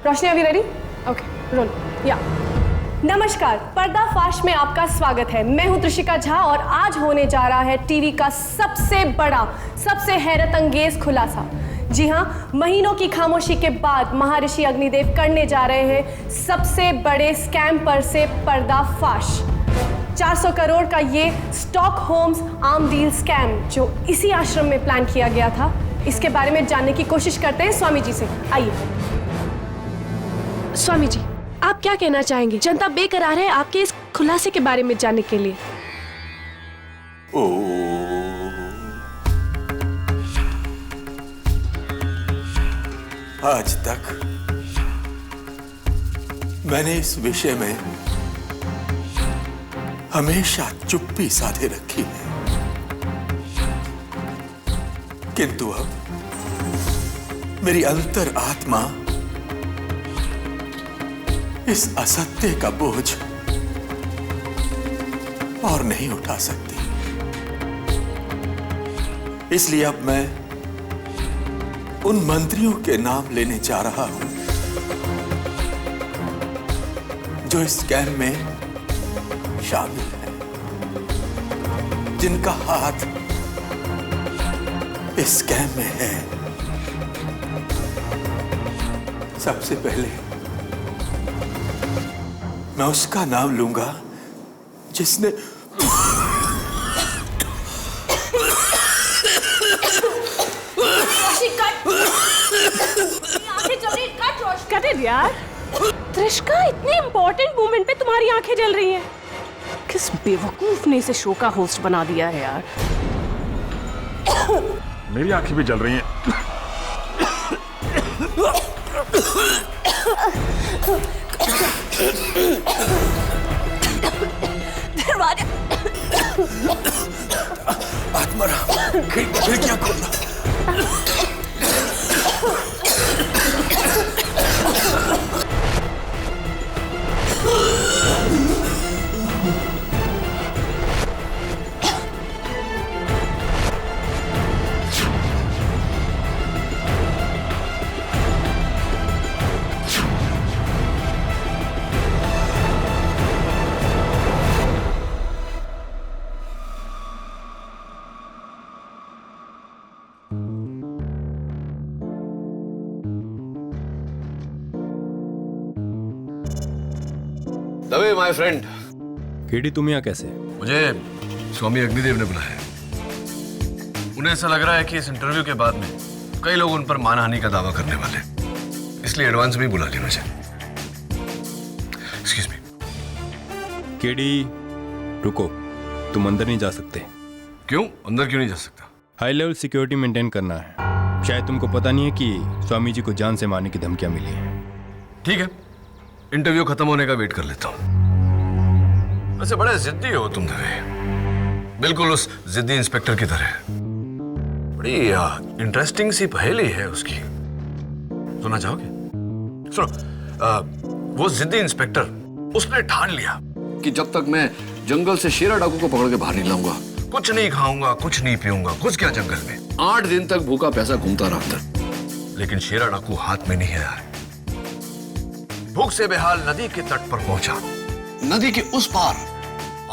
रोशनी अभी ready? Okay role या। नमस्कार, पर्दाफाश में आपका स्वागत है। मैं हूं त्रिशिका झा और आज होने जा रहा है टीवी का सबसे बड़ा, सबसे हैरत अंगेज खुलासा। जी हाँ, महीनों की खामोशी के बाद महर्षि अग्निदेव करने जा रहे हैं सबसे बड़े स्कैम पर से पर्दाफाश। 400 करोड़ का ये स्टॉकहोम्स आर्म डील स्कैम जो इसी आश्रम में प्लान किया गया था, इसके बारे में जानने की कोशिश करते हैं स्वामी जी से। आइए स्वामी जी, आप क्या कहना चाहेंगे? जनता बेकरार है आपके इस खुलासे के बारे में जानने के लिए। आज तक मैंने इस विषय में हमेशा चुप्पी साधे रखी है, किंतु अब मेरी अंतर आत्मा इस असत्य का बोझ और नहीं उठा सकती। इसलिए अब मैं उन मंत्रियों के नाम लेने जा रहा हूं जो इस स्कैम में शामिल है, जिनका हाथ इस स्कैम में है। सबसे पहले मैं उसका नाम लूंगा जिसने यार त्रिशिका, इतने इंपॉर्टेंट मोमेंट पे तुम्हारी आंखें जल रही हैं। किस बेवकूफ ने इसे शो का होस्ट बना दिया है यार। मेरी आंखें भी जल रही हैं। दरवाजा आत्माराम, खिड़कियां खोलना। Dave my friend. केडी, तुम यहाँ कैसे? मुझे स्वामी अग्निदेव ने बुलाया है। उन्हें ऐसा लग रहा है कि इस इंटरव्यू के बाद में कई लोग उन पर मानहानि का दावा करने वाले, इसलिए एडवांस में बुला लिया मुझे। Excuse me. केडी रुको, तुम अंदर नहीं जा सकते। क्यों? अंदर क्यों नहीं जा सकता? हाई लेवल सिक्योरिटी मेंटेन करना है। शायद तुमको पता नहीं है कि स्वामी जी को जान से मारने की धमकियां मिली है। ठीक है, इंटरव्यू खत्म होने का वेट कर लेता हूं। वैसे बड़े जिद्दी हो तुम दवे, बिल्कुल उस जिद्दी इंस्पेक्टर की तरह। बड़ी इंटरेस्टिंग सी पहेली है उसकी, सुनना चाहोगे? सुनो। वो जिद्दी इंस्पेक्टर, उसने ठान लिया कि जब तक मैं जंगल से शेरा डाकू को पकड़ के बाहर नहीं लाऊंगा, कुछ नहीं खाऊंगा, कुछ नहीं पीऊंगा। कुछ क्या, जंगल में 8 दिन तक भूखा प्यासा घूमता रहा था, लेकिन शेरा डाकू हाथ में नहीं आया। भूख से बेहाल नदी के तट पर पहुंचा। नदी के उस पार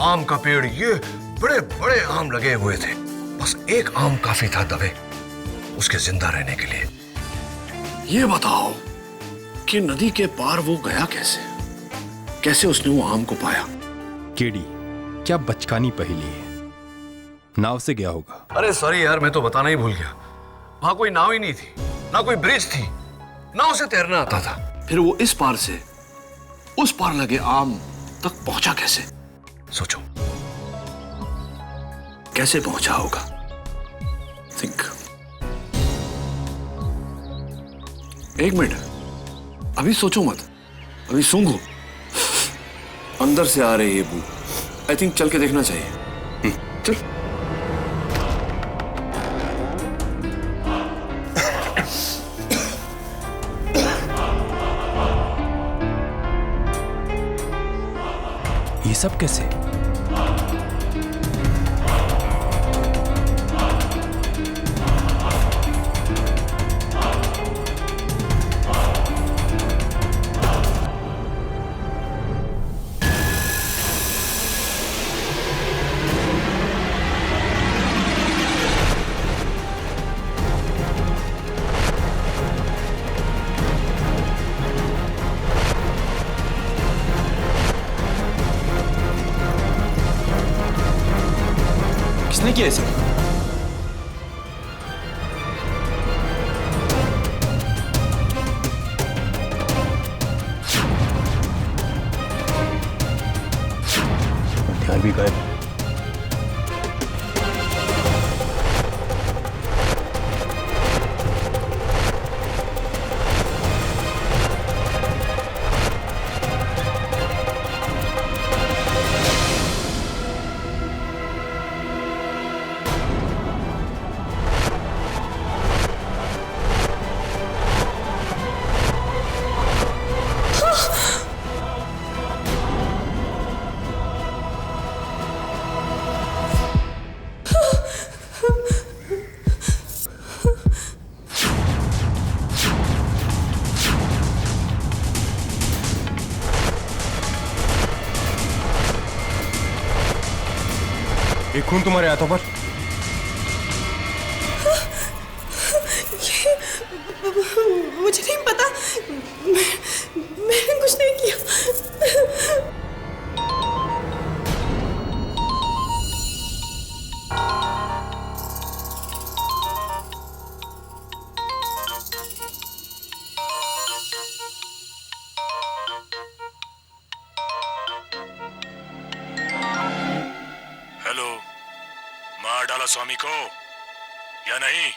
आम का पेड़, ये बड़े बड़े आम लगे हुए थे। बस एक आम काफी था दबे उसके जिंदा रहने के लिए। ये बताओ कि नदी के पार वो गया कैसे? कैसे उसने वो आम को पाया? केडी, क्या बचकानी पहेली है। नाव से गया होगा। अरे सॉरी यार, मैं तो बताना ही भूल गया। वहां कोई नाव ही नहीं थी, ना कोई ब्रिज थी, नाव से तैरना आता था। फिर वो इस पार से उस पार लगे आम तक पहुंचा कैसे? सोचो, कैसे पहुंचा होगा? थिंक। एक मिनट, अभी सोचो मत, अभी सूंघो। अंदर से आ रही है बू। आई थिंक चल के देखना चाहिए। चल। ये सब कैसे? किया है सब? ध्यान भी गायब। ये खून तुम्हारे हाथों पर? मुझे नहीं पता, मैंने कुछ नहीं किया। हेलो, मार डाला स्वामी को या नहीं?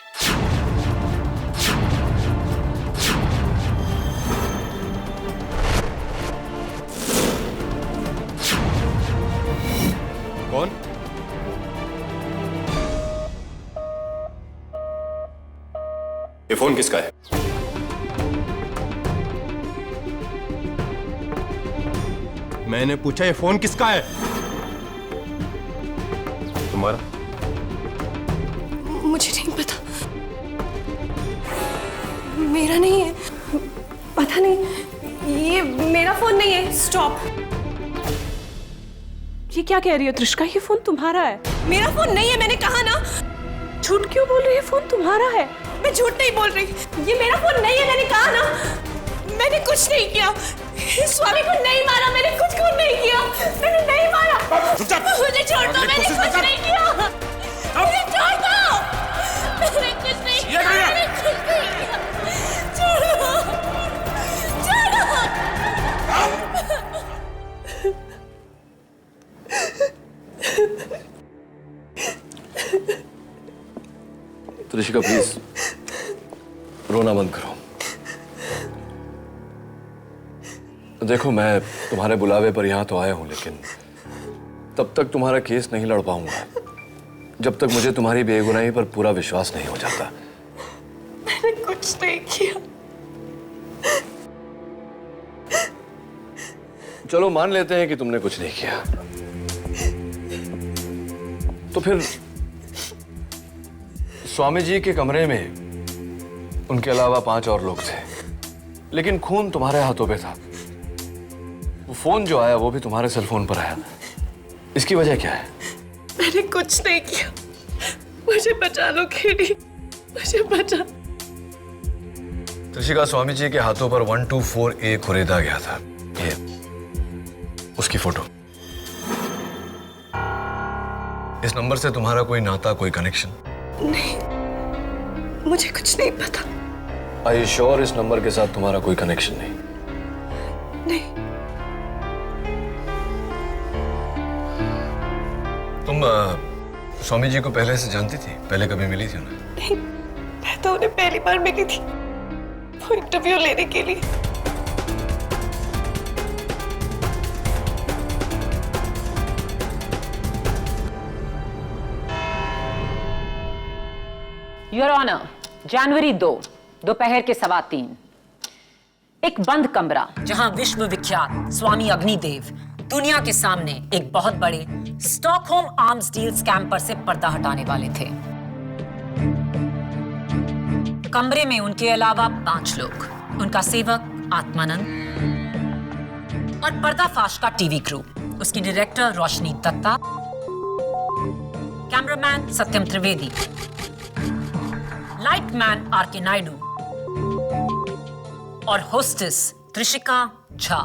कौन? ये फोन किसका है? मैंने पूछा ये फोन किसका है? तुम्हारा? मुझे नहीं पता, मेरा नहीं है। पता नहीं, ये मेरा फोन नहीं है। स्टॉप। ये क्या कह रही हो त्रिशका? ये फोन तुम्हारा है। मेरा फोन नहीं है, मैंने कहा ना। झूठ क्यों बोल रही है? फोन तुम्हारा है। मैं झूठ नहीं बोल रही, ये मेरा फोन नहीं है, मैंने कहा ना। मैंने कुछ नहीं किया, स्वामी को नहीं मारा, मैंने कुछ को नहीं किया, मैंने नहीं मारा। मुझे छोड़ दो, मैंने कुछ नहीं किया, मुझे छोड़ दो, मैंने कुछ नहीं किया, मैंने कुछ नहीं किया, छोड़ो, छोड़ो। त्रिशिका प्लीज रोना बंद करो। देखो, मैं तुम्हारे बुलावे पर यहां तो आया हूं, लेकिन तब तक तुम्हारा केस नहीं लड़ पाऊंगा जब तक मुझे तुम्हारी बेगुनाही पर पूरा विश्वास नहीं हो जाता। मैंने कुछ नहीं किया। चलो मान लेते हैं कि तुमने कुछ नहीं किया, तो फिर स्वामी जी के कमरे में उनके अलावा 5 और लोग थे, लेकिन खून तुम्हारे हाथों पे था। वो फोन जो आया वो भी तुम्हारे सेल फोन पर आया। इसकी वजह क्या है? मैंने कुछ नहीं किया, मुझे बचा लो केडी, मुझे बचा। त्रिशिका, स्वामी जी के हाथों पर 124A खुरेदा गया था। ये उसकी फोटो। इस नंबर से तुम्हारा कोई नाता, कोई कनेक्शन? नहीं, मुझे कुछ नहीं पता। Are you sure इस नंबर के साथ तुम्हारा कोई कनेक्शन नहीं? नहीं। तुम स्वामी जी को पहले से जानती थी? पहले कभी मिली थी उन्हें? नहीं, मैं तो उन्हें पहली बार मिली थी, वो इंटरव्यू लेने के लिए। योर ऑनर, जनवरी 2 दोपहर के 3:15 एक बंद कमरा जहां विश्व विख्यात स्वामी अग्निदेव दुनिया के सामने एक बहुत बड़े स्टॉकहोम आर्म्स डील स्कैम पर से पर्दा हटाने वाले थे। कमरे में उनके अलावा 5 लोग, उनका सेवक आत्मानंद और पर्दाफाश का टीवी क्रू, उसकी डायरेक्टर रोशनी दत्ता, कैमरामैन सत्यम त्रिवेदी, लाइटमैन आर.के. नायडू और होस्टेस त्रिशिका झा।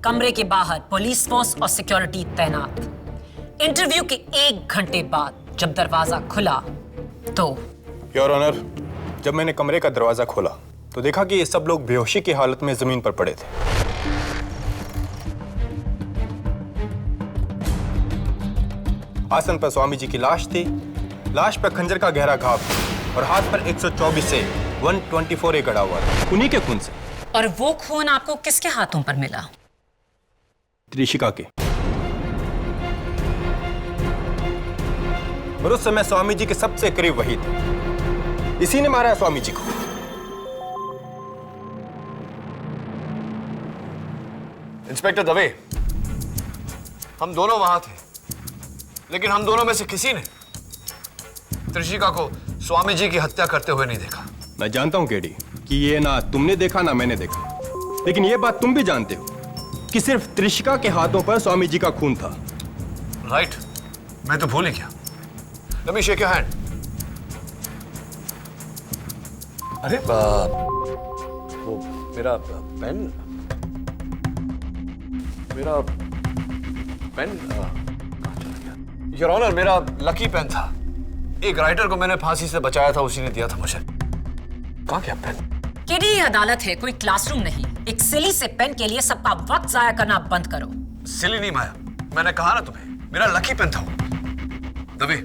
कमरे के बाहर पुलिस फोर्स और सिक्योरिटी तैनात। इंटरव्यू के 1 घंटे बाद जब दरवाजा खुला तो योर ऑनर, जब मैंने कमरे का दरवाजा खोला तो देखा कि ये सब लोग बेहोशी की हालत में जमीन पर पड़े थे। आसन पर स्वामी जी की लाश थी, लाश पर खंजर का गहरा घाव था और हाथ पर 124 से 124 गड़ा हुआ था, उन्हीं के खून से। और वो खून आपको किसके हाथों पर मिला? त्रिशिका के। और उस समय स्वामी जी के सबसे करीब वही थे, इसी ने मारा है स्वामी जी को। इंस्पेक्टर दवे, हम दोनों वहां थे, लेकिन हम दोनों में से किसी ने त्रिशिका को स्वामी जी की हत्या करते हुए नहीं देखा। मैं जानता हूं केडी कि ये ना तुमने देखा ना मैंने देखा, लेकिन ये बात तुम भी जानते हो कि सिर्फ त्रिशिका के हाथों पर स्वामी जी का खून था। राइट, मैं तो भूल ही गया। Let me shake your hand. अरे वो मेरा पेन योर ऑनर, मेरा लकी पेन था। एक राइटर को मैंने फांसी से बचाया था, उसी ने दिया था मुझे। कहाँ गया पेन? केडी, ये अदालत है, कोई क्लासरूम नहीं। एक सिली से पेन के लिए सबका वक्त जाया करना बंद करो। सिली नहीं माया, मैंने कहा ना तुम्हें, मेरा लकी पेन था वो। दबे,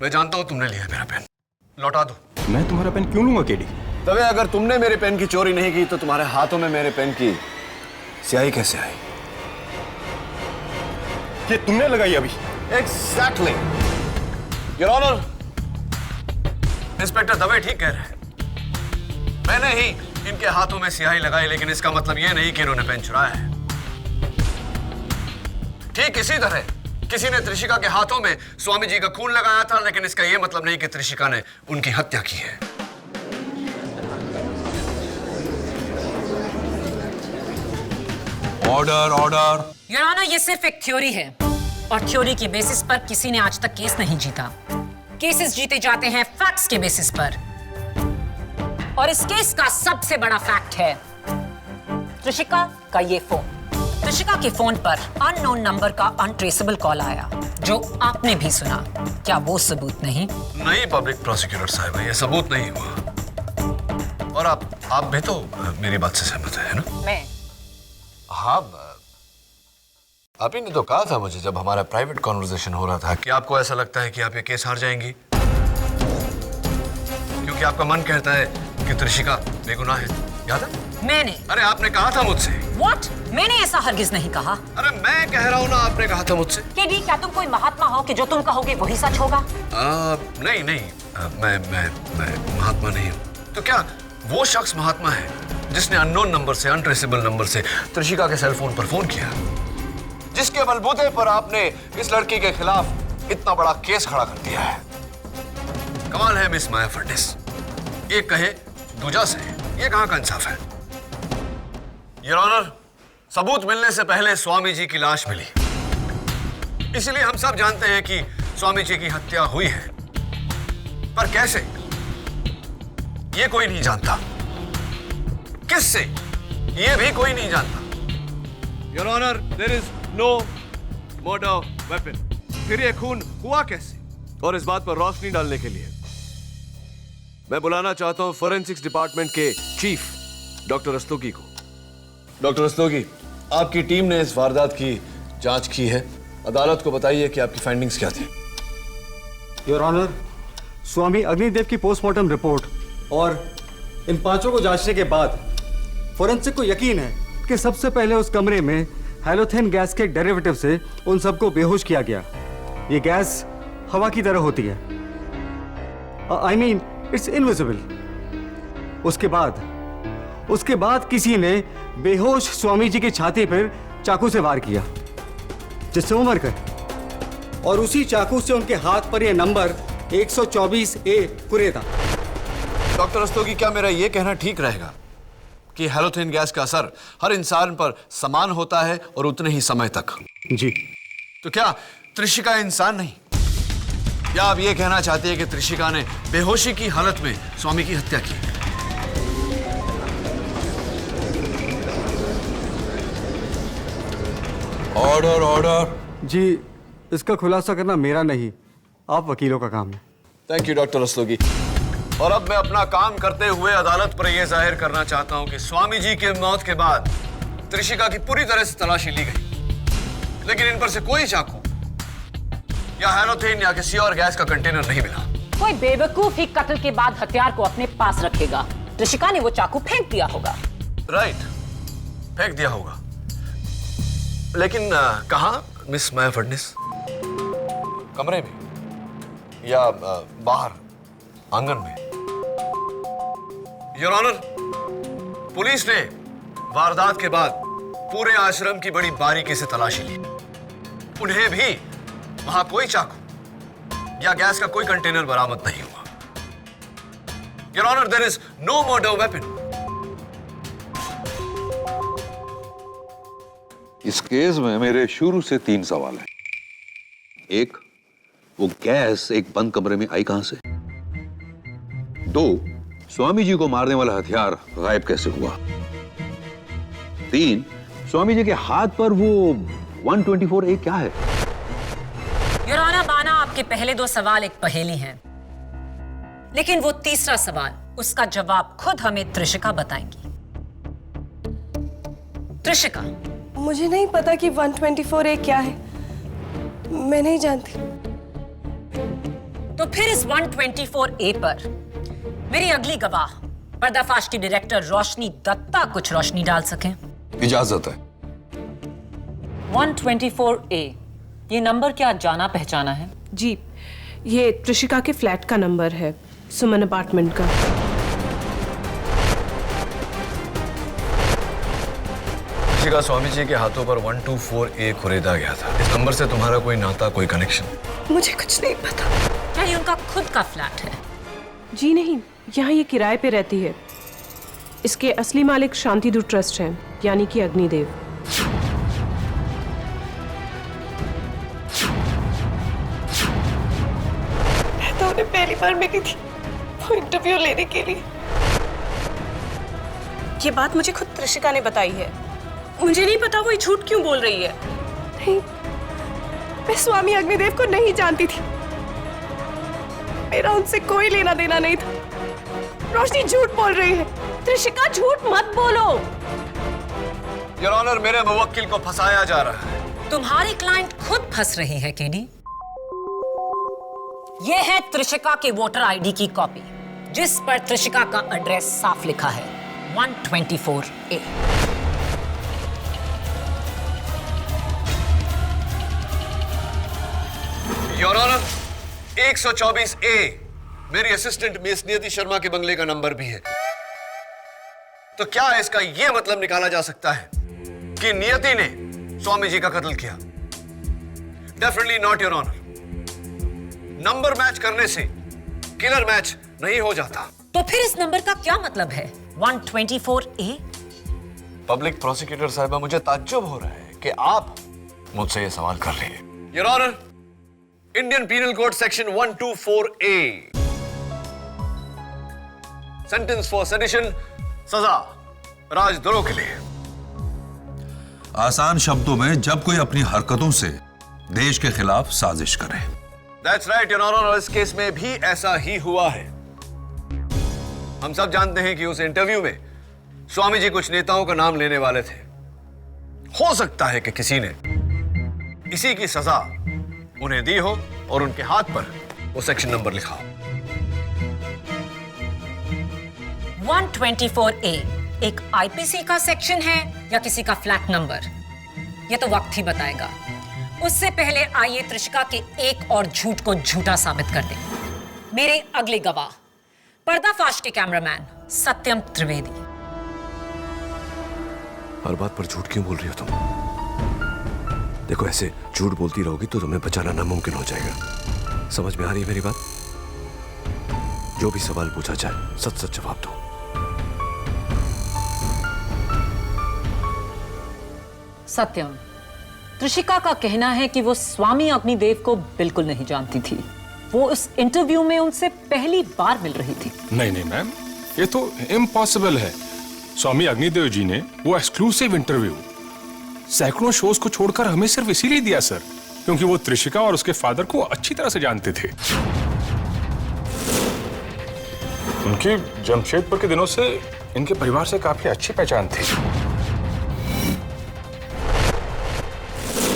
मैं जानता हूं तुमने लिया मेरा पेन, लौटा दो। मैं तुम्हारा पेन क्यों लूंगा केडी? दबे, अगर तुमने मेरे पेन की चोरी नहीं की तो तुम्हारे हाथों में मेरे पेन की स्याही कैसे आई? ये तुमने लगाई अभी? Exactly your honour. Inspector Dave ठीक कह रहे हैं, मैंने ही इनके हाथों में स्याही लगाई, लेकिन इसका मतलब यह नहीं कि इन्होंने पेन चुराया है। ठीक इसी तरह किसी ने त्रिशिका के हाथों में स्वामी जी का खून लगाया था, लेकिन इसका यह मतलब नहीं कि त्रिशिका ने उनकी हत्या की है। Order order. योर ऑनर, ये सिर्फ एक थ्योरी है और थ्योरी के बेसिस पर किसी ने आज तक केस नहीं जीता। केसेस जीते जाते हैं फैक्ट्स के बेसिस पर, और इस केस का सबसे बड़ा फैक्ट है त्रिशिका का ये फोन। त्रिशिका के फोन पर अननोन नंबर का अनट्रेसेबल कॉल आया, जो आपने भी सुना। क्या वो सबूत नहीं? नहीं पब्लिक प्रोसिक्यूटर साहब, ये सबूत नहीं हुआ। और आप भी तो मेरी बात से सहमत है ना? मैं? हाँ, आप ही ने तो कहा था मुझे जब हमारा प्राइवेट कॉन्वर्सेशन हो रहा था कि आपको ऐसा लगता है कि आप ये केस हार जाएंगी, क्योंकि आपका मन कहता है कि त्रिशिका बेगुनाह है। याद है? मैंने? अरे आपने कहा था मुझसे। What? मैंने ऐसा हरगिज नहीं कहा। अरे मैं कह रहा हूँ ना, आपने कहा था मुझसे। केडी, क्या तुम कोई महात्मा हो कि जो तुम कहोगे वही सच होगा? नहीं नहीं, मैं महात्मा नहीं हूँ। तो क्या वो शख्स महात्मा है जिसने अननोन नंबर से, अनट्रेसेबल नंबर से त्रिशिका के सेल फोन पर फोन किया, जिसके बलबूते पर आपने इस लड़की के खिलाफ इतना बड़ा केस खड़ा कर दिया है? कमाल है मिस माया फर्निस, एक कहे दूजा से, ये कहाँ का इंसाफ है? योर ऑनर, सबूत मिलने से पहले स्वामी जी की लाश मिली, इसलिए हम सब जानते हैं कि स्वामी जी की हत्या हुई है, पर कैसे ये कोई नहीं जानता। किससे, ये भी कोई नहीं जानता। Your honour, there is no murder weapon. फिर ये खून हुआ कैसे? और इस बात पर रोशनी डालने के लिए मैं बुलाना चाहता हूं फोरेंसिक्स डिपार्टमेंट के चीफ डॉक्टर रस्तोगी को। डॉक्टर रस्तोगी, आपकी टीम ने इस वारदात की जांच की है, अदालत को बताइए कि आपकी फाइंडिंग्स क्या थी। योर ऑनर, स्वामी अग्निदेव की पोस्टमार्टम रिपोर्ट और इन पांचों को जांचने के बाद फोरेंसिक को यकीन है कि सबसे पहले उस कमरे में हैलोथेन गैस के डेरिवेटिव से उन सबको बेहोश किया गया। ये गैस हवा की तरह होती है, आई मीन इट्स इनविजिबल। उसके बाद किसी ने बेहोश स्वामी जी की छाती पर चाकू से वार किया, जिससे वो मर गए, और उसी चाकू से उनके हाथ पर यह नंबर 124A कुरे था। डॉक्टर रस्तोगी, क्या मेरा यह कहना ठीक रहेगा कि हैलोथेन गैस का असर हर इंसान पर समान होता है और उतने ही समय तक? जी। तो क्या त्रिशिका इंसान नहीं? या आप ये कहना चाहते हैं कि त्रिशिका ने बेहोशी की हालत में स्वामी की हत्या की? Order order. जी, इसका खुलासा करना मेरा नहीं, आप वकीलों का काम है। Thank you doctor Rastogi. और अब मैं अपना काम करते हुए अदालत पर यह जाहिर करना चाहता हूं कि स्वामी जी के मौत के बाद त्रिशिका की पूरी तरह से तलाशी ली गई, लेकिन इन पर से कोई चाकू या हैलोथेन या किसी और गैस का कंटेनर नहीं मिला। कोई बेवकूफ ही कत्ल के बाद हथियार को अपने पास रखेगा। त्रिशिका ने वो चाकू फेंक दिया होगा। राइट, फेंक दिया होगा, लेकिन कहां मिस माया फडनिस? कमरे में या बाहर आंगन में? योर ऑनर, पुलिस ने वारदात के बाद पूरे आश्रम की बड़ी बारीकी से तलाशी ली। उन्हें भी वहां कोई चाकू या गैस का कोई कंटेनर बरामद नहीं हुआ। Your honour, there is no murder weapon. इस केस में मेरे शुरू से 3 सवाल हैं। एक, वो गैस एक बंद कमरे में आई कहां से? 2, स्वामी जी को मारने वाला हथियार गायब कैसे हुआ? 3, स्वामी जी के हाथ पर वो 124A क्या है? योर ऑनर, माना आपके पहले 2 सवाल एक पहेली हैं, लेकिन वो तीसरा सवाल, उसका जवाब खुद हमें त्रिशिका बताएंगी। त्रिशिका, मुझे नहीं पता कि 124A क्या है, मैं नहीं जानती। तो फिर इस 124A पर मेरी अगली गवाह पर्दाफाश की डायरेक्टर रोशनी दत्ता कुछ रोशनी डाल सकें? इजाजत है। 124A, ये नंबर क्या जाना पहचाना है? जी, ये त्रिशिका के फ्लैट का नंबर है, सुमन अपार्टमेंट का। त्रिशिका स्वामी जी के हाथों पर 124A खुरेदा गया था। इस नंबर से तुम्हारा कोई नाता, कोई कनेक्शन? मुझे कुछ नहीं पता। क्या ये उनका खुद का फ्लैट है? जी नहीं, यहाँ ये किराए पे रहती है। इसके असली मालिक शांतिदूत ट्रस्ट हैं, यानी कि अग्निदेव। मैं तो उन्हें पहली बार मिली थी वो इंटरव्यू लेने के लिए। ये बात मुझे खुद त्रिशिका ने बताई है। मुझे नहीं पता वो ये झूठ क्यों बोल रही है। नहीं, मैं स्वामी अग्निदेव को नहीं जानती थी, मेरा उनसे कोई लेना देना नहीं था। रोशनी झूठ बोल रही है। त्रिशिका, झूठ मत बोलो। योर ऑनर, मेरे मुवक्किल को फंसाया जा रहा है। तुम्हारी क्लाइंट खुद फंस रही है केडी। ये है त्रिशिका के वोटर आईडी की कॉपी, जिस पर त्रिशिका का एड्रेस साफ लिखा है, 124A। योर ऑनर, 124A मेरी असिस्टेंट मिस नियति शर्मा के बंगले का नंबर भी है। तो क्या इसका यह मतलब निकाला जा सकता है कि नियति ने स्वामी जी का कत्ल किया? Definitely not your honour. Number match करने से किलर मैच नहीं हो जाता। तो फिर इस नंबर का क्या मतलब है, 124A? पब्लिक प्रोसिक्यूटर साहिबा, मुझे ताज्जुब हो रहा है कि आप मुझसे यह सवाल कर रहे हैं। Your honour, Indian penal code section 124A, sentence for sedition, सजा राजद्रोह के लिए। आसान शब्दों में, जब कोई अपनी हरकतों से देश के खिलाफ साजिश करे। That's right, योर ऑनर, और इस केस में भी ऐसा ही हुआ है। हम सब जानते हैं कि उस इंटरव्यू में स्वामी जी कुछ नेताओं का नाम लेने वाले थे। हो सकता है कि किसी ने इसी की सजा उन्हें दी हो और उनके हाथ पर वो सेक्शन नंबर लिखा हो। 124A एक आईपीसी का सेक्शन है या किसी का फ्लैट नंबर, ये तो वक्त ही बताएगा। उससे पहले आइए त्रिशिका के एक और झूठ को झूठा साबित कर दें। मेरे अगले गवाह पर्दाफाश के कैमरामैन सत्यम त्रिवेदी। हर बात पर झूठ क्यों बोल रही हो तुम? देखो, ऐसे झूठ बोलती रहोगी तो तुम्हें बचाना नामुमकिन हो जाएगा। समझ में आ रही है मेरी बात? जो भी सवाल पूछा जाए सच सच जवाब दो। सत्यम, त्रिशिका का कहना है कि वो स्वामी अग्निदेव को बिल्कुल नहीं जानती थी। वो इस इंटरव्यू में उनसे पहली बार मिल रही थी। नहीं नहीं मैम, ये तो इम्पॉसिबल है। स्वामी अग्निदेव जी ने वो एक्सक्लूसिव इंटरव्यू सैकड़ों शोज को छोड़कर हमें सिर्फ इसीलिए दिया सर क्योंकि वो त्रिशिका और उसके फादर को अच्छी तरह से जानते थे। उनकी जमशेदपुर के दिनों से इनके परिवार से काफी अच्छी पहचान थी।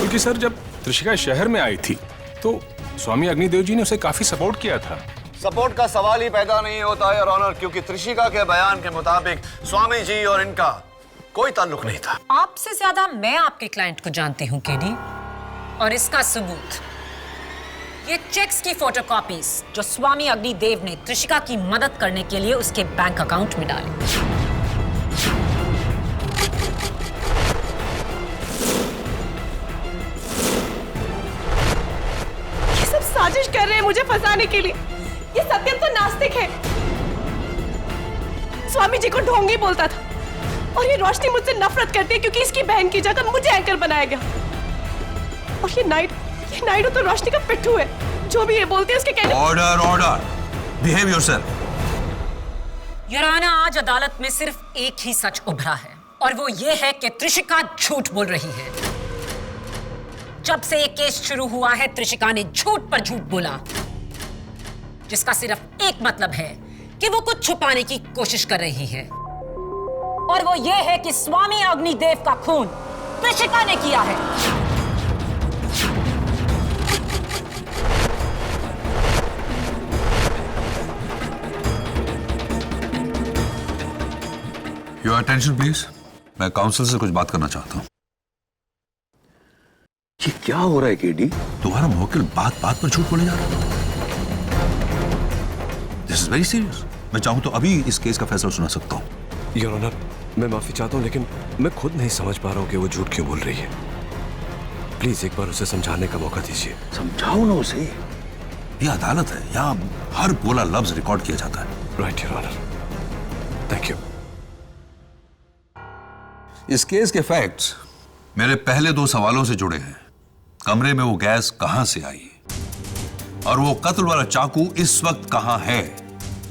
बल्कि सर जब त्रिशिका शहर में आई थी तो स्वामी अग्निदेव जी ने उसे काफी सपोर्ट किया था। सपोर्ट का सवाल ही पैदा नहीं होता है, योर ऑनर, क्योंकि त्रिशिका के बयान के मुताबिक स्वामी जी और इनका कोई ताल्लुक नहीं था। आपसे ज्यादा मैं आपके क्लाइंट को जानती हूँ केडी, और इसका सबूत ये चेक्स की फोटोकॉपीज जो स्वामी अग्निदेव ने त्रिशिका की मदद करने के लिए उसके बैंक अकाउंट में डाली। ये सब साजिश कर रहे हैं मुझे फंसाने के लिए। ये सत्यम तो नास्तिक है, स्वामी जी को ढोंगी बोलता था, और ये रोशनी मुझसे नफरत करती है क्योंकि इसकी बहन की जगह मुझे एंकर बनाया गया। और ये नायडू तो रोशनी का पिट्ठू है, जो भी ये बोलते हैं उसके कहने। Order order, behave yourself. Your honour, आज अदालत में सिर्फ एक ही सच उभरा है और वो ये है कि त्रिशिका झूठ बोल रही है। जब से ये केस शुरू हुआ है त्रिशिका ने झूठ पर झूठ बोला, जिसका सिर्फ एक मतलब है कि वो कुछ छुपाने की कोशिश कर रही है, और वो ये है कि स्वामी अग्निदेव का खून त्रिशिका ने किया है। योर अटेंशन प्लीज, मैं काउंसिल से कुछ बात करना चाहता हूं। ये क्या हो रहा है केडी? तुम्हारा मुवक्किल बात बात पर झूठ बोले जा रहा है। This is very serious. मैं चाहूं तो अभी इस केस का फैसला सुना सकता हूं। योर ऑनर, मैं माफी चाहता हूं लेकिन मैं खुद नहीं समझ पा रहा हूं कि वो झूठ क्यों बोल रही है। प्लीज एक बार उसे समझाने का मौका दीजिए। समझाओ ना उसे। ये अदालत है, यहाँ हर बोला लफ्ज रिकॉर्ड किया जाता है। Right your honour, thank you. इस केस के फैक्ट्स मेरे पहले 2 सवालों से जुड़े हैं। कमरे में वो गैस कहां से आई और वो कत्ल वाला चाकू इस वक्त कहां है।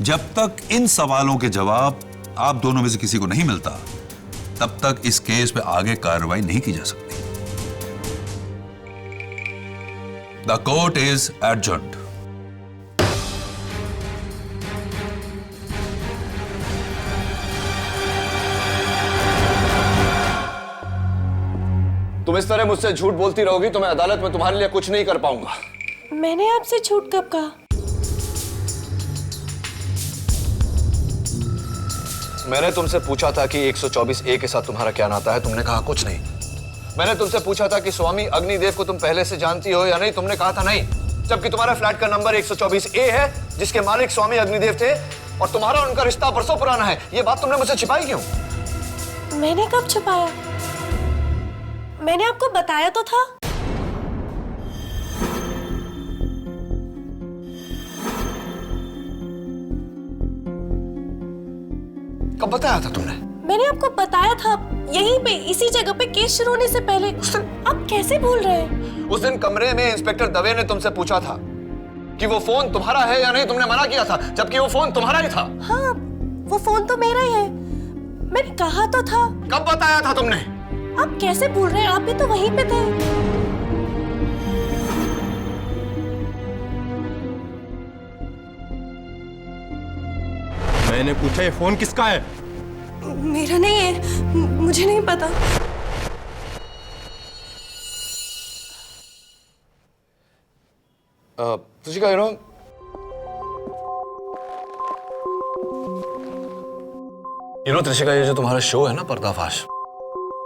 जब तक इन सवालों के जवाब आप दोनों में से किसी को नहीं मिलता, तब तक इस केस पे आगे कार्रवाई नहीं की जा सकती। The court is adjourned. तुम इस तरह मुझसे झूठ बोलती रहोगी तो मैं अदालत में तुम्हारे लिए कुछ नहीं कर पाऊंगा। मैंने आपसे झूठ कब कहा? मैंने तुमसे पूछा था कि 124A के साथ तुम्हारा क्या नाता है, तुमने कहा कुछ नहीं। मैंने तुमसे पूछा था कि स्वामी अग्निदेव को तुम पहले से जानती हो या नहीं, तुमने कहा था नहीं। जबकि तुम्हारा फ्लैट का नंबर 124A है, जिसके मालिक स्वामी अग्निदेव थे, और तुम्हारा उनका रिश्ता बरसों पुराना है। ये बात तुमने मुझसे छिपाई क्यों? मैंने कब छुपाया? मैंने आपको बताया तो था। कब बताया था तुमने? मैंने आपको बताया था, यहीं पे इसी जगह पे केस शुरू होने से पहले। आप कैसे भूल रहे हैं? उस दिन कमरे में इंस्पेक्टर दवे ने तुमसे पूछा था कि वो फोन तुम्हारा है या नहीं, तुमने मना किया था, जबकि वो फोन तुम्हारा ही था। हाँ, वो फोन तो मेरा ही है, मैंने कहा तो था। कब बताया था तुमने? आप कैसे भूल रहे हैं? आप भी तो वहीं पे थे। मैंने पूछा ये फोन किसका है? मेरा नहीं है, मुझे नहीं पता। त्रिशिका, त्रिशिका, ये जो तुम्हारा शो है ना पर्दाफाश,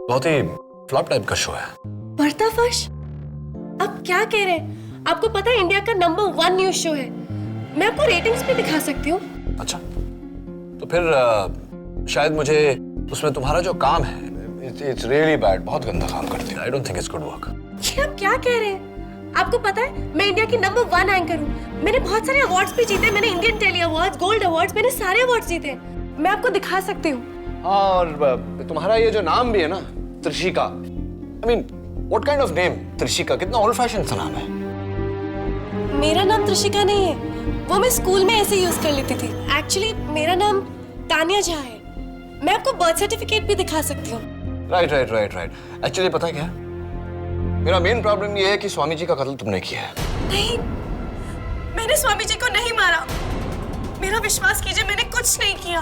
बहुत ही फ्लॉप टाइप का शो है। पर्दाफाश? आप क्या कह रहे हैं? आपको पता है इंडिया का नंबर 1 न्यूज शो है। मैं आपको रेटिंग्स भी दिखा सकती हूँ। अच्छा, तो फिर शायद मुझे उसमें तुम्हारा जो काम है, इट्स रियली बैड, बहुत गंदा काम करती है। I don't think it's good work. ये आप क्या कह रहे हैं? आपको पता है मैं इंडिया की नंबर 1 एंकर हूँ। मैंने बहुत सारे अवार्ड्स भी जीते। मैंने Indian telly awards, gold awards, मैंने सारे अवार्ड्स जीते। मैं आपको दिखा सकती हूँ। और तुम्हारा ये जो नाम भी है ना, Trishika, I mean what kind of name? Trishika कितना ओल्ड फैशन सा नाम है। मेरा नाम त्रिशिका नहीं है, वो मैं स्कूल में ऐसे यूज कर लेती थी। एक्चुअली मेरा नाम तानिया झा है। मैं आपको बर्थ सर्टिफिकेट भी दिखा सकती हूँ। Right right right right. Actually पता है क्या, मेरा मेन प्रॉब्लम ये है कि स्वामी जी का कत्ल तुमने किया है। नहीं, मैंने स्वामी जी को नहीं मारा। मेरा विश्वास कीजिए, मैंने कुछ नहीं किया।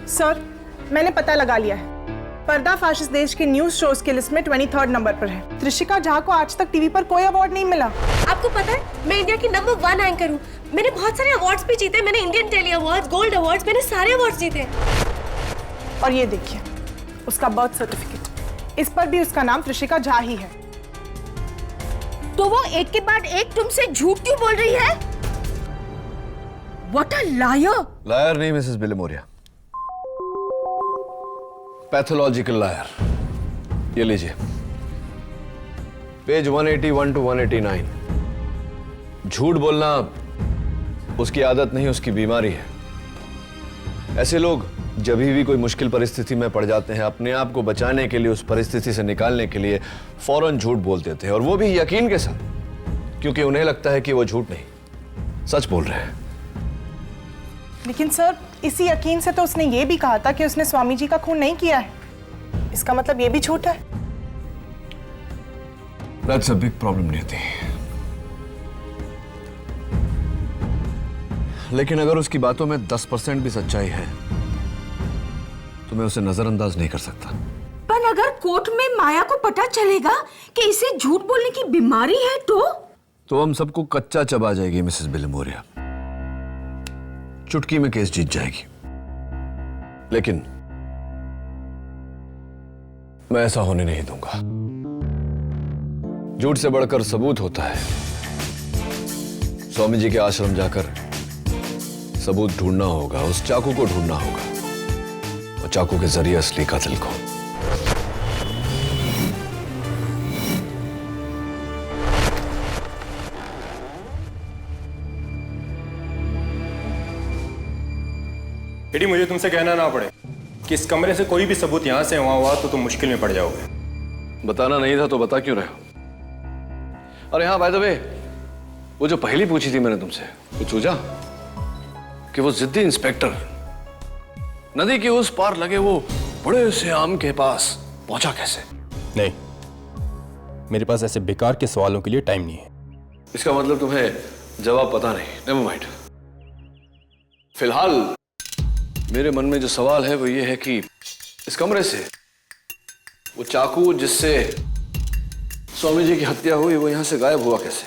सर, मैंने पता लगा लिया है। पर्दाफाश इस देश के न्यूज शोज की लिस्ट में 23rd नंबर पर है। त्रिशिका झा को आज तक टीवी पर कोई अवार्ड नहीं मिला। आपको पता है, मैं इंडिया की नंबर 1 एंकर हूँ। मैंने बहुत सारे अवार्ड्स भी जीते। मैंने Indian telly awards, gold awards, मैंने सारे अवार्ड्स जीते। और ये देखिए, उसका बर्थ सर्टिफिकेट, इस पर भी उसका नाम त्रिशिका झा ही है। तो वो एक के बाद एक तुमसे झूठ क्यों बोल रही है? What a liar! लायर नहीं मिसेस बिलेमोरिया, पैथोलॉजिकल लायर। ये लीजिए, पेज 181 to 189। झूठ बोलना उसकी आदत नहीं, उसकी बीमारी है। ऐसे लोग जब भी कोई मुश्किल परिस्थिति में पड़ जाते हैं, अपने आप को बचाने के लिए, उस परिस्थिति से निकालने के लिए फौरन झूठ बोल देते हैं, और वो भी यकीन के साथ, क्योंकि उन्हें लगता है कि वो झूठ नहीं सच बोल रहे हैं। लेकिन सर, इसी यकीन से तो उसने ये भी कहा था कि उसने स्वामी जी का खून नहीं किया है। इसका मतलब ये भी झूठ है। That's a big problem, नियति। लेकिन अगर उसकी बातों में 10% भी सच्चाई है तो मैं उसे नजरअंदाज नहीं कर सकता। पर अगर कोर्ट में माया को पता चलेगा कि इसे झूठ बोलने की बीमारी है तो हम सबको कच्चा चबा जाएगी मिसेस बिलेमोरिया। चुटकी में केस जीत जाएगी। लेकिन मैं ऐसा होने नहीं दूंगा। झूठ से बढ़कर सबूत होता है। स्वामी जी के आश्रम जाकर सबूत ढूंढना होगा, उस चाकू को ढूंढना होगा, और चाकू के जरिए असली कातिल को। बेटी, मुझे तुमसे कहना ना पड़े कि इस कमरे से कोई भी सबूत यहां से वहां हुआ तो तुम मुश्किल में पड़ जाओगे। बताना नहीं था तो बता क्यों रहे हो? अरे हाँ, बाय द वे, वो जो पहली पूछी थी मैंने तुमसे, कुछ सूझा कि वो जिद्दी इंस्पेक्टर नदी के उस पार लगे वो बड़े से आम के पास पहुंचा कैसे? नहीं, मेरे पास ऐसे बेकार के सवालों के लिए टाइम नहीं है। इसका मतलब तुम्हें जवाब पता नहीं। Never mind. फिलहाल मेरे मन में जो सवाल है वो ये है कि इस कमरे से वो चाकू जिससे स्वामी जी की हत्या हुई वो यहां से गायब हुआ कैसे?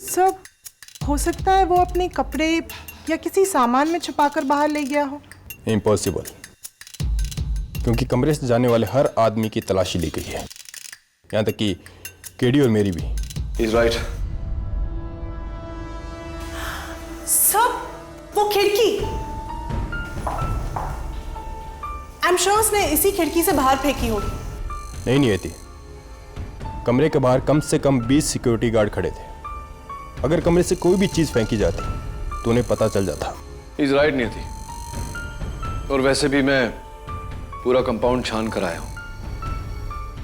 सर, हो सकता है वो अपने कपड़े या किसी सामान में छुपाकर बाहर ले गया हो। इम्पॉसिबल, क्योंकि कमरे से जाने वाले हर आदमी की तलाशी ली गई है, यहां तक कि केडी और मेरी भी। He's right. सर, वो खिड़की, आई एम श्योर उसने इसी खिड़की से बाहर फेंकी होगी। नहीं थी। कमरे के बाहर कम से कम 20 सिक्योरिटी गार्ड खड़े थे। अगर कमरे से कोई भी चीज फेंकी जाती तो उन्हें पता चल जाता। He's right, नहीं थी। और वैसे भी मैं पूरा कंपाउंड छान कर आया हूं,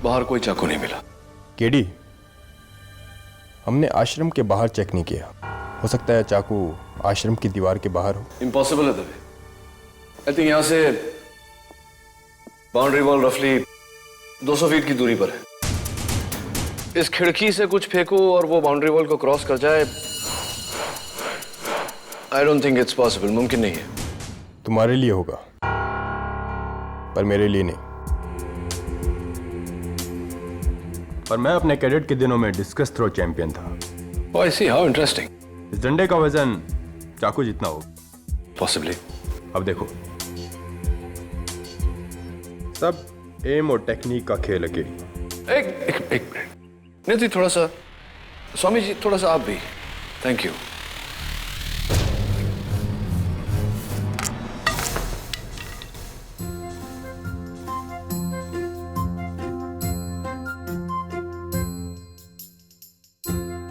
बाहर कोई चाकू नहीं मिला। केडी, हमने आश्रम के बाहर चेक नहीं किया। हो सकता है चाकू आश्रम की दीवार के बाहर हो। इम्पॉसिबल है दबे। आई थिंक यहां से बाउंड्री वॉल रफली 200 फीट की दूरी पर है। इस खिड़की से कुछ फेंको और वो बाउंड्री वॉल को क्रॉस कर जाए, I don't think it's possible. मुमकिन नहीं है। तुम्हारे लिए होगा, पर मेरे लिए नहीं। और मैं अपने कैडेट के दिनों में डिस्कस थ्रो चैंपियन था। Oh, I see. How interesting. इस डंडे का वजन चाकू जितना हो। Possibly. अब देखो, सब एम और टेक्निक का खेल है। एक मिनट। नहीं, थोड़ा सा स्वामी जी, थोड़ा सा आप भी। Thank you.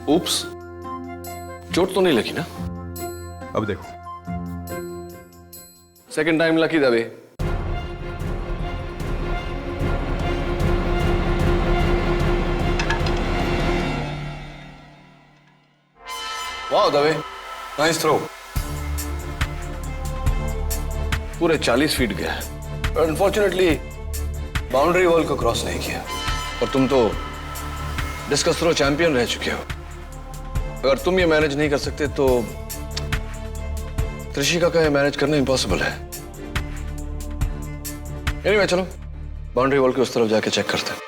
Oops. चोट तो नहीं लगी ना? अब देखो, सेकंड टाइम लकी दबे। वाह दवे, नाइस थ्रो। पूरे 40 फीट गया। अनफॉर्चुनेटली बाउंड्री वॉल को क्रॉस नहीं किया। और तुम तो डिस्कस थ्रो चैंपियन रह चुके हो। अगर तुम ये मैनेज नहीं कर सकते तो त्रिशिका का ये मैनेज करना इम्पॉसिबल है। एनीवे चलो बाउंड्री वॉल के उस तरफ जाके चेक करते हैं।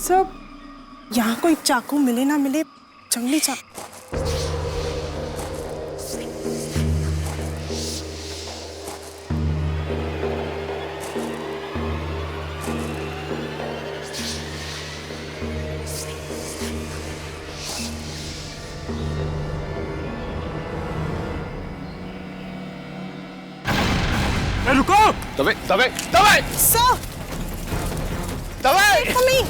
सब यहाँ कोई चाकू मिले ना मिले, जंगली चाकू। रुको! दवे, दवे, दवे! सर! दवे! मम्मी!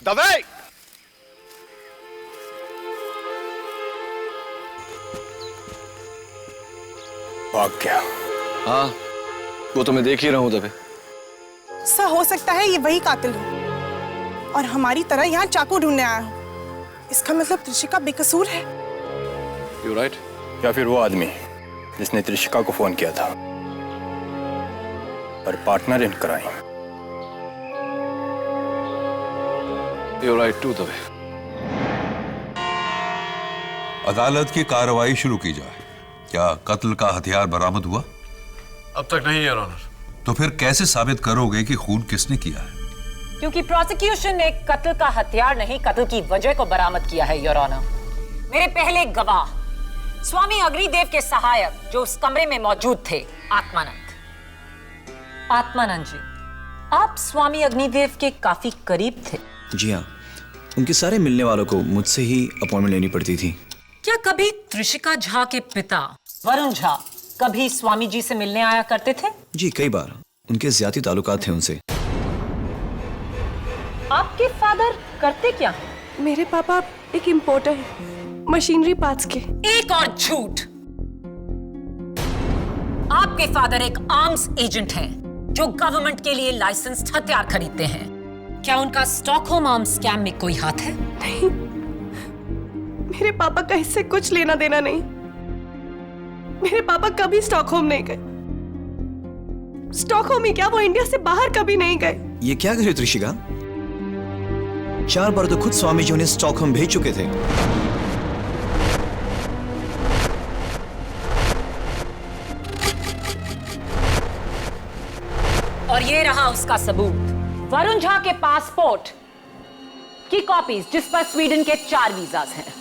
दवे! भाग गया। हाँ, वो तो मैं देख ही रहा हूं दवे। सर हो सकता है ये वही कातिल हो और हमारी तरह यहाँ चाकू ढूंढने आया हो। इसका मतलब त्रिशिका बेकसूर है। You right. या फिर वो आदमी जिसने त्रिशिका को फोन किया था और partner in crime. You right to Dave. अदालत की कार्रवाई शुरू की जाए। क्या कत्ल का हथियार बरामद हुआ? अब तक नहीं योर ऑनर। तो फिर कैसे साबित करोगे कि खून किसने किया है? क्योंकि प्रोसिक्यूशन ने कत्ल का हथियार नहीं, कत्ल की वजह को बरामद किया है योर ऑनर। मेरे पहले गवाह स्वामी अग्निदेव के सहायक जो उस कमरे में मौजूद थे, आत्मानंद। आत्मानंद जी, आप स्वामी अग्निदेव के काफी करीब थे। जी हाँ, उनके सारे मिलने वालों को मुझसे ही अपॉइंटमेंट लेनी पड़ती थी। क्या कभी त्रिशिका झा के पिता वरुण झा कभी स्वामी जी से मिलने आया करते थे? जी कई बार। उनके ज्यादा ताल्लुकात थे उनसे। आपके फादर करते क्या? मेरे पापा एक इंपोर्टर है मशीनरी पार्ट्स के। एक और झूठ। आपके फादर एक आर्म्स एजेंट हैं जो गवर्नमेंट के लिए लाइसेंस्ड हथियार खरीदते हैं। क्या उनका स्टॉकहोम आर्म्स स्कैम में कोई हाथ है? नहीं, मेरे पापा का इससे कुछ लेना देना नहीं। मेरे पापा कभी स्टॉकहोम नहीं गए। स्टॉकहोम ही क्या, वो इंडिया से बाहर कभी नहीं गए। ये क्या कर रही हो त्रिशिका? 4 बार तो खुद स्वामी जी उन्हें स्टॉकहोम भेज चुके थे। और ये रहा उसका सबूत, वरुण झा के पासपोर्ट की कॉपीज जिस पर स्वीडन के 4 वीजास हैं।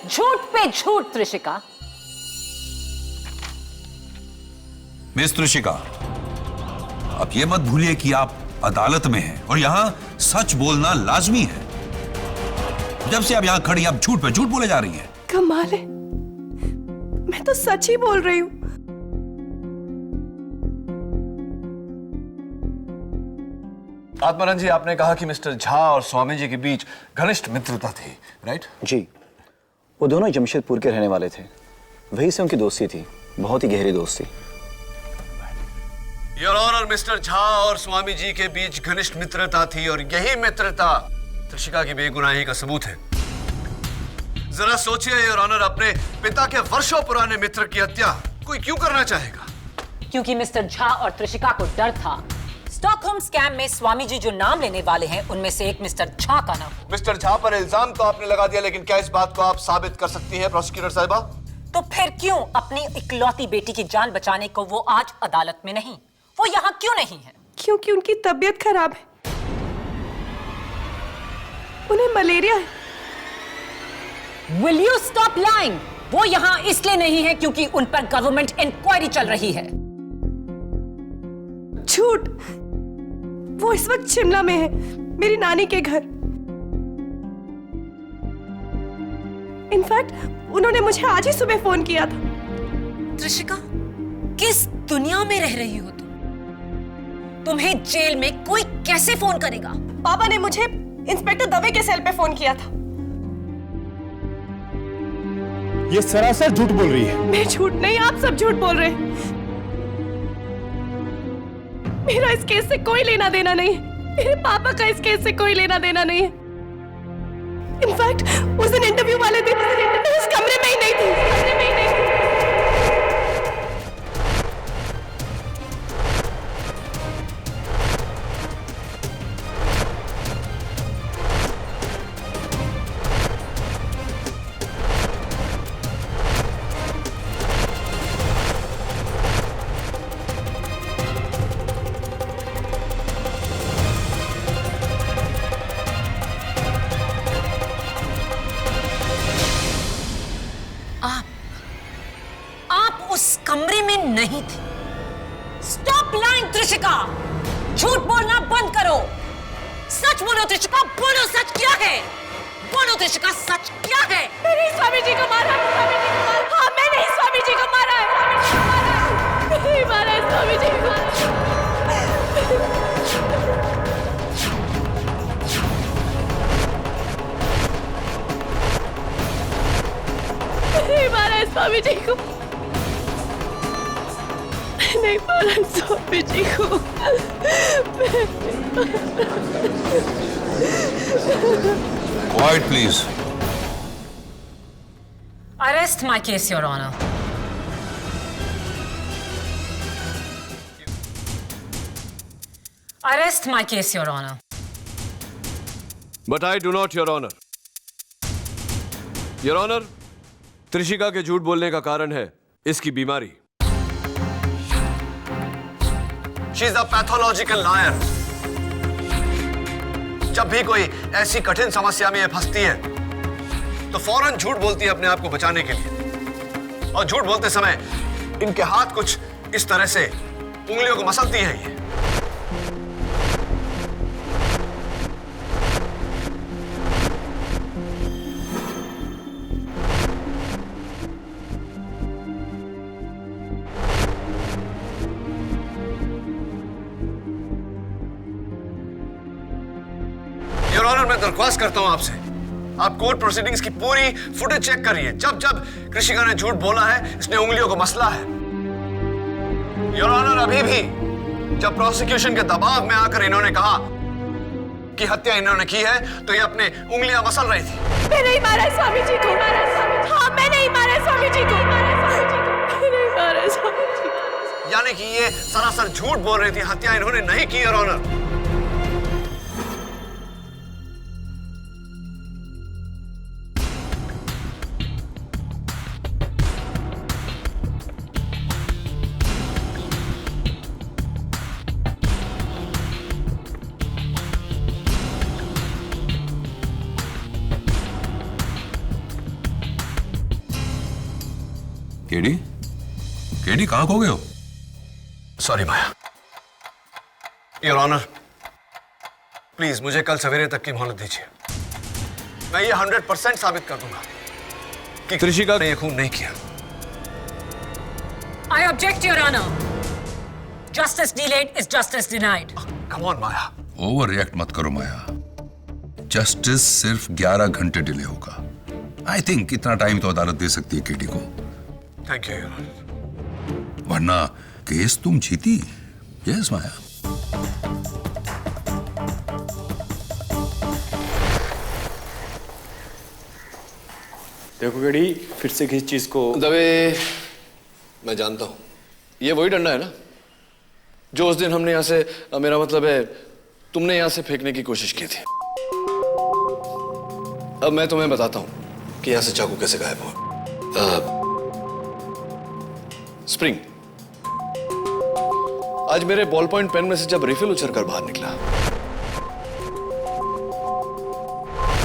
झूठ पे झूठ त्रिशिका। मिस त्रिशिका, अब ये मत भूलिए कि आप अदालत में हैं और यहां सच बोलना लाजमी है। जब से आप यहां खड़ी आप झूठ पे झूठ बोले जा रही हैं। कमाल है, मैं तो सच ही बोल रही हूं। आत्मानंद जी, आपने कहा कि मिस्टर झा और स्वामी जी के बीच घनिष्ठ मित्रता थी, राइट? जी, वो दोनों जमशेदपुर के रहने वाले थे। वहीं से उनकी दोस्ती थी, बहुत ही गहरी दोस्ती। योर ऑनर, मिस्टर झा और स्वामी जी के बीच घनिष्ठ मित्रता थी और यही मित्रता त्रिशिका की बेगुनाही का सबूत है। जरा सोचिए योर ऑनर, अपने पिता के वर्षों पुराने मित्र की हत्या कोई क्यों करना चाहेगा? क्योंकि मिस्टर झा और त्रिशिका को डर था स्टॉकहोम स्कैम में स्वामी जी जो नाम लेने वाले हैं उनमें से एक मिस्टर झा का नाम। मिस्टर झा पर इल्जाम तो आपने लगा दिया, लेकिन क्या इस बात को आप साबित कर सकती हैं प्रोसिक्यूटर साहिबा? तो फिर क्यों अपनी इकलौती बेटी की जान बचाने को वो आज अदालत में नहीं, वो यहाँ क्यों नहीं है? क्योंकि उनकी तबीयत खराब है, उन्हें मलेरिया है। Will you stop lying? वो यहाँ इसलिए नहीं है क्योंकि उन पर गवर्नमेंट इंक्वायरी चल रही है। झूठ, वो इस वक्त शिमला में है, मेरी नानी के घर। इनफैक्ट उन्होंने मुझे आज ही सुबह फोन किया था। त्रिशिका, किस दुनिया में रह रही हो तुम? तुम्हें जेल में कोई कैसे फोन करेगा? पापा ने मुझे इंस्पेक्टर दवे के सेल पे फोन किया था। ये सरासर झूठ बोल रही है। मैं झूठ नहीं, आप सब झूठ बोल रहे हैं। मेरा इस केस से कोई लेना देना नहीं है, मेरे पापा का इस केस से कोई लेना देना नहीं है। इनफैक्ट उस दिन इंटरव्यू वाले दिन मैं इस कमरे में ही नहीं थी। आप उस कमरे में नहीं थे। स्टॉप लाइंग त्रिशिका, झूठ बोलना बंद करो। सच बोलो त्रिशिका, बोलो सच क्या है? बोलो त्रिशिका, सच क्या है? मैंने स्वामी जी को मारा है, स्वामी जी को मारा। हाँ, मैंने स्वामी जी को मारा है, नहीं मारा है स्वामी जी को। नहीं मारा है स्वामी जी को, नहीं मारा है स्वामी जी को। Quiet, please. Arrest my case, Your Honor. Arrest my case, Your Honor. But I do not, Your Honor. Your Honor, Trishika के झूठ बोलने का कारण है इसकी बीमारी। She is a pathological liar. जब भी कोई ऐसी कठिन समस्या में फंसती है तो फौरन झूठ बोलती है अपने आप को बचाने के लिए, और झूठ बोलते समय इनके हाथ कुछ इस तरह से उंगलियों को मसलती है ये। योर ऑनर, मैं दरख्वास्त करता हूं आपसे, आप कोर्ट प्रोसीडिंग्स की पूरी फुटेज चेक करिए। जब जब कृषिका ने झूठ बोला है, इसने उंगलियों को मसला है। योर ऑनर, अभी भी जब प्रोसिक्यूशन के दबाव में आकर इन्होंने कहा कि हत्या इन्होंने की है, तो ये अपने उंगलियां मसल रही थी। मैं नहीं मारा स्वामी जी को। हाँ, मैं नहीं मारा स्वामी जी को। मैं नहीं मारा स्वामी जी को। यानी कि ये सरासर झूठ बोल रही थी, हत्या इन्होंने नहीं की। योर ऑनर, केडी, केडी कहां खो गए हो? Sorry Maya. Your honour, please मुझे कल सवेरे तक की मोहलत दीजिए। मैं ये 100% साबित कर दूंगा कि त्रिशिका ने ये खून नहीं किया। I object, Your Honor. Justice delayed is justice denied. Come on, Maya. Over react मत करो माया। जस्टिस सिर्फ 11 घंटे डिले होगा। आई थिंक इतना टाइम तो अदालत दे सकती है केडी को। Thank you your honour. वरना केस तुम जीती। यस माया। देखो केडी, फिर से किस चीज को दबे, मैं जानता हूं ये वही डंडा है ना जो उस दिन हमने यहाँ से, मेरा मतलब है तुमने यहाँ से फेंकने की कोशिश की थी। अब मैं तुम्हें बताता हूँ कि यहाँ से चाकू कैसे गायब हुआ। स्प्रिंग, आज मेरे बॉल पॉइंट पेन में से जब रिफिल उछलकर बाहर निकला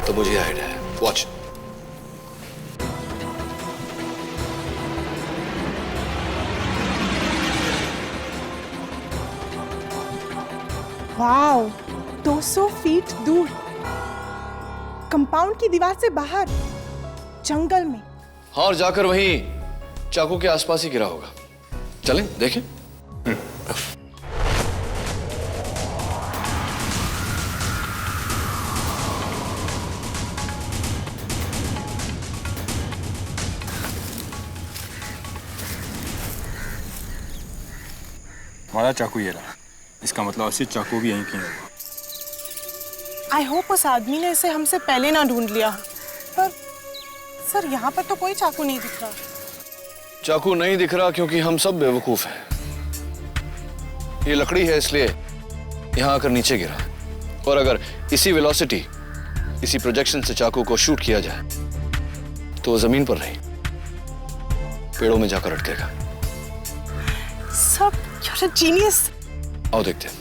तो मुझे आइडिया है। वॉच। वाओ, 200 फीट दूर, कंपाउंड की दीवार से बाहर, जंगल में। हाँ, और जाकर वहीं चाकू के आसपास ही गिरा होगा। चलें देखें। हमारा चाकू ये रहा। इसका मतलब असली चाकू भी यहीं कहीं होगा। आई होप उस आदमी ने इसे हमसे पहले ना ढूंढ लिया। पर सर, यहाँ पर तो कोई चाकू नहीं दिख रहा। चाकू नहीं दिख रहा क्योंकि हम सब बेवकूफ हैं। ये लकड़ी है इसलिए यहां आकर नीचे गिरा, और अगर इसी वेलोसिटी, इसी प्रोजेक्शन से चाकू को शूट किया जाए तो वो जमीन पर नहीं, पेड़ों में जाकर अटकेगा। Sir, you're a genius। आओ देखते हैं।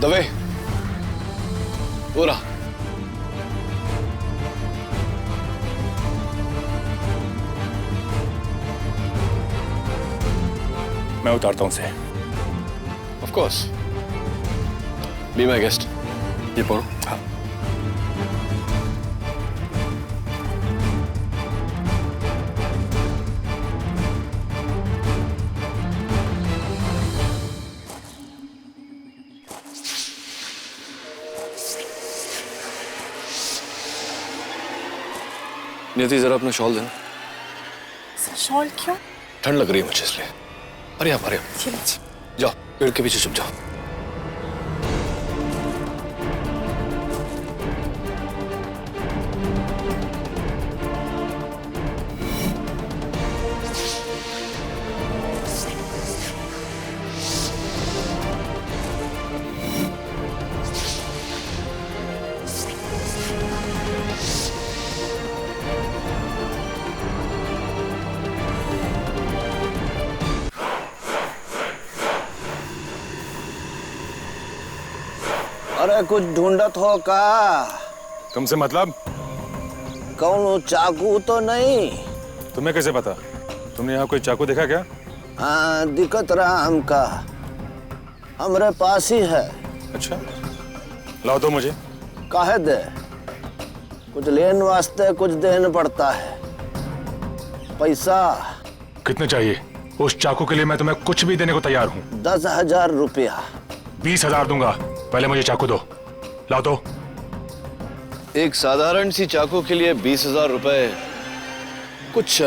दवे, वो रहा। मैं उतारता हूं उसे। Of course, be my guest. ये पढ़ो। हाँ। नियति, जरा अपना शॉल देना। शॉल क्यों? ठंड लग रही है मुझे इसलिए। अरे आप, अरे आप। जाओ, पेड़ के पीछे छुप जाओ। अरे कुछ ढूंढत हो का? तुमसे मतलब? कौन चाकू तो नहीं? तुम्हें कैसे पता? तुमने यहाँ कोई चाकू देखा क्या? हाँ, दिक्कत रहा हमका, हमरे पास ही है। अच्छा, लाओ दो मुझे। काहे दे? कुछ लेन वास्ते कुछ देना पड़ता है। पैसा कितने चाहिए? उस चाकू के लिए मैं तुम्हें कुछ भी देने को तैयार हूँ। 10,000 रुपया। 20,000 दूंगा। पहले मुझे चाकू दो। लाओ दो। एक साधारण सी चाकू के लिए 20,000 रुपए कुछ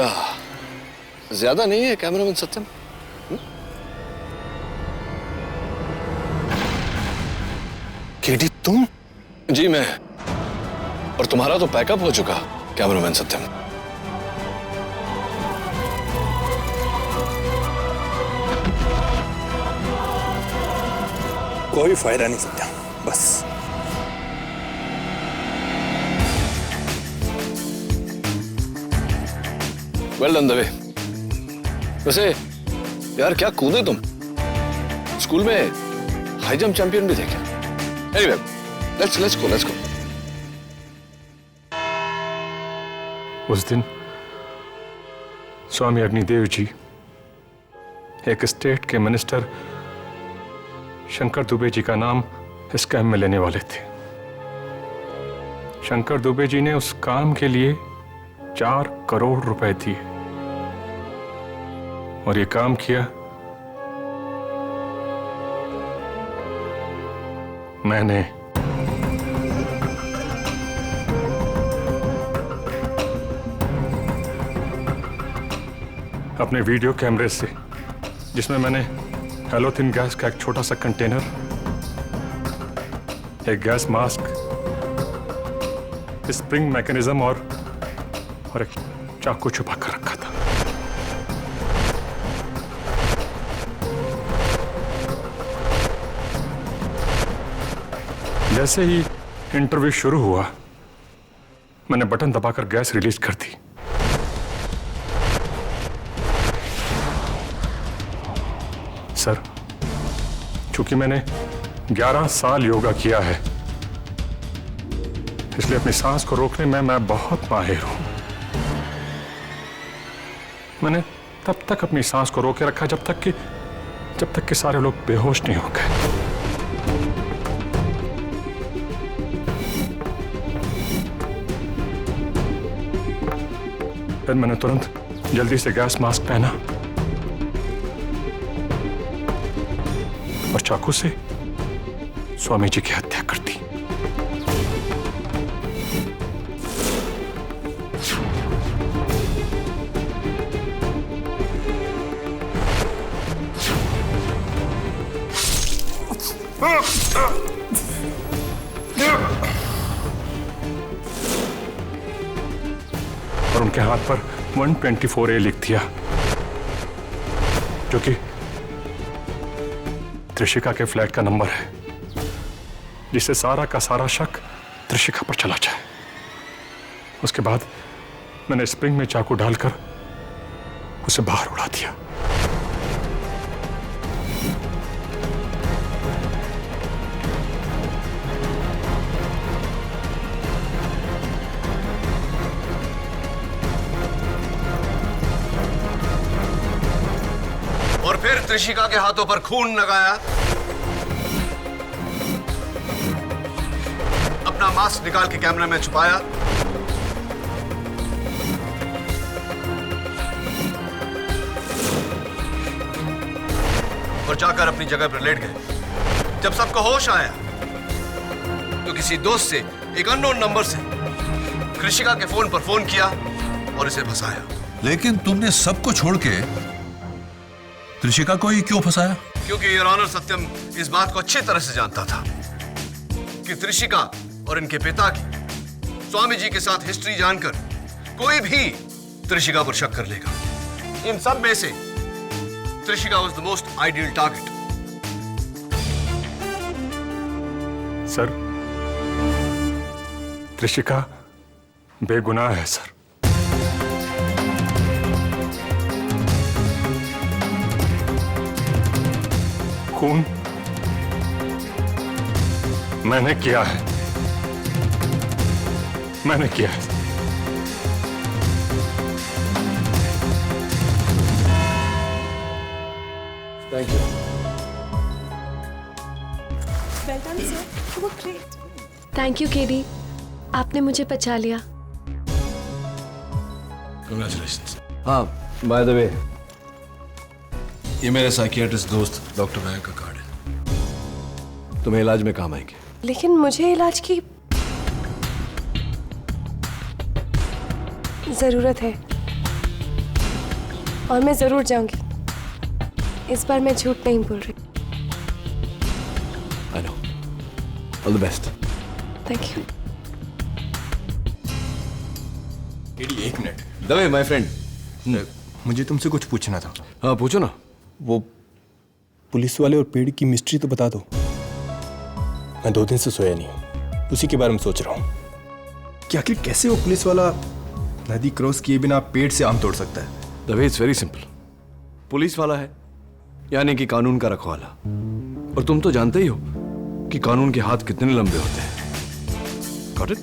ज्यादा नहीं है कैमरामैन सत्यम? केडी, तुम? जी मैं। और तुम्हारा तो पैकअप हो चुका कैमरामैन सत्यम। कोई फायदा नहीं सत्या, बस। Well done Dave. वैसे यार क्या कूदे तुम, स्कूल में हाई जंप चैंपियन भी थे क्या? Anyway, let's go. उस दिन स्वामी अग्निदेव जी एक स्टेट के मिनिस्टर शंकर दुबे जी का नाम स्कैम में लेने वाले थे। शंकर दुबे जी ने उस काम के लिए 4 करोड़ रुपए दिए और ये काम किया मैंने। अपने वीडियो कैमरे से, जिसमें मैंने हेलोथिन गैस का एक छोटा सा कंटेनर, एक गैस मास्क, स्प्रिंग मैकेनिज्म और एक चाकू छुपा कर रखा था। जैसे ही इंटरव्यू शुरू हुआ, मैंने बटन दबाकर गैस रिलीज कर दी। सर, चूंकि मैंने 11 साल योगा किया है, इसलिए अपनी सांस को रोकने में मैं बहुत माहिर हूं। मैंने तब तक अपनी सांस को रोके रखा जब तक कि सारे लोग बेहोश नहीं हो गए। फिर मैंने तुरंत जल्दी से गैस मास्क पहना और चाकू से स्वामी जी की हत्या कर दी। और उनके हाथ पर 124A लिख दिया, जो कि त्रिशिका के फ्लैट का नंबर है, जिससे सारा का सारा शक त्रिशिका पर चला जाए। उसके बाद मैंने स्प्रिंग में चाकू डालकर उसे बाहर उड़ा दिया। और फिर त्रिशिका के हाथों पर खून लगाया, अपना मास्क निकाल के कैमरे में छुपाया और जाकर अपनी जगह पर लेट गए। जब सबको होश आया तो किसी दोस्त से एक अननोन नंबर से त्रिशिका के फोन पर फोन किया और इसे फंसाया। लेकिन तुमने सबको छोड़ के त्रिशिका को ही क्यों फंसाया? क्योंकि योर ऑनर सत्यम इस बात को अच्छी तरह से जानता था कि त्रिशिका और इनके पिता की स्वामी जी के साथ हिस्ट्री जानकर कोई भी त्रिशिका पर शक कर लेगा। इन सब में से Trishika was the most ideal target. Sir, Trishika बेगुनाह है सर। खून मैंने किया है, मैंने किया है। Thank you. Well done, sir. You were great. Thank you KD, आपने मुझे बचा लिया। Congratulations. हाँ, बाय द वे, ये मेरे साइकियाट्रिस्ट दोस्त डॉक्टर नायक का कार्ड है। तुम्हें इलाज में काम आएंगे। लेकिन मुझे इलाज की जरूरत है और मैं जरूर जाऊंगी। इस बार मैं झूठ नहीं बोल रही। I know. All the best. Thank you. एक मिनट। दवे माय फ्रेंड, मुझे तुमसे कुछ पूछना था। हाँ पूछो ना। वो पुलिस वाले और पेड़ की मिस्ट्री तो बता दो। मैं 2 दिन से सोया नहीं हूँ, उसी के बारे में सोच रहा हूँ कि आखिर कैसे वो पुलिस वाला नदी क्रॉस किए बिना पेड़ से आम तोड़ सकता है। Dave, it's very simple. Police वाला है यानी कि कानून का रखवाला, और तुम तो जानते ही हो कि कानून के हाथ कितने लंबे होते हैं। Got it?